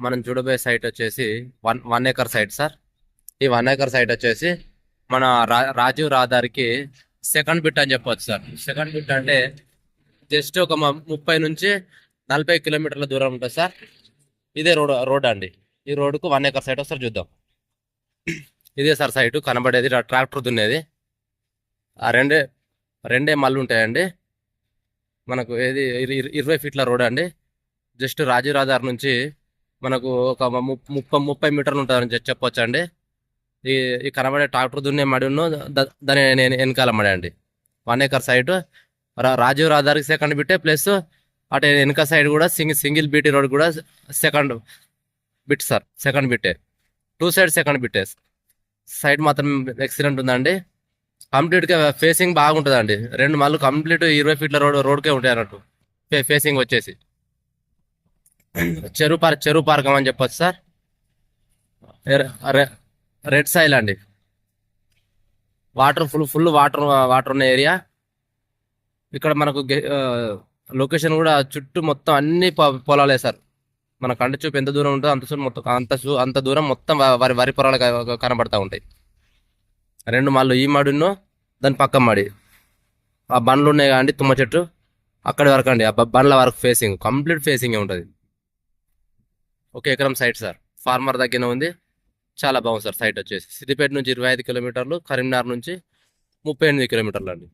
మనం చూడబోయే సైట్ వచ్చేసి వన్ ఎకర్ సైట్ సార్. ఈ 1 ఎకర్ సైట్ వచ్చేసి మన రాజీవ్ రహదారికి సెకండ్ బిట్ అని చెప్పొచ్చు సార్. సెకండ్ బిట్ అంటే జస్ట్ ఒక 30 నుంచి 40 కిలోమీటర్ల దూరం ఉంటుంది సార్. ఇదే రోడ్ అండి. ఈ రోడ్డుకు 1 ఎకర్ సైట్ వస్తారు, చూద్దాం. ఇదే సార్ సైటు కనబడేది, ట్రాక్టర్ దున్నేది. ఆ రెండే రెండే మళ్ళు ఉంటాయండి. మనకు ఏది 20 ఫీట్ల రోడ్ అండి. జస్ట్ రాజీవ్ రహదారి నుంచి మనకు ఒక 30 మీటర్లు ఉంటుందని చెప్పొచ్చు అండి. ఈ ఈ కనబడే ట్రాక్టర్ దున్నే మడి దాని వెనకాల మడి అండి. 1 ఎకర్ సైట్ రాజీవ్ రహదారికి సెకండ్ బిట్టే, ప్లస్ అటు వెనక సైడ్ కూడా సింగిల్ బీటీ రోడ్ కూడా సెకండ్ బిట్ సార్. సెకండ్ బిట్టే, 2 సైడ్ సెకండ్ బిట్టే. సైడ్ మాత్రం ఎక్సలెంట్ ఉందండి. కంప్లీట్గా ఫేసింగ్ బాగుంటుందండి. 2 మళ్ళు కంప్లీట్ 20 ఫీట్ల రోడ్కే ఉంటాయి అన్నట్టు. ఫేసింగ్ వచ్చేసి చెరువు పార్కం అని చెప్పొచ్చు సార్. రెడ్ సైల్ అండి. వాటర్ ఫుల్ వాటర్ ఉన్న ఏరియా. ఇక్కడ మనకు లొకేషన్ కూడా చుట్టూ మొత్తం అన్ని పొలాలే సార్. మన కంటి చూపు ఎంత దూరం ఉంటుందో అంత దూరం మొత్తం వరి పొలాలు కనబడతా ఉంటాయి. 2 మళ్ళు ఈ మడిను దాని పక్క మడి. ఆ బండ్లు ఉన్నాయి కానీ తుమ్మ చెట్టు అక్కడి వరకు అండి. ఆ బండ్ల వరకు ఫేసింగ్ కంప్లీట్ ఫేసింగ్ ఉంటుంది. 1 ఎకరం సైట్ సార్. ఫార్మర్ దగ్గర ఉంది. చాలా బాగుంది సార్ సైట్ వచ్చేసి. సిద్దిపేట నుంచి 25 కిలోమీటర్లు, కరీంనగర్ నుంచి 38 కిలోమీటర్లు అండి.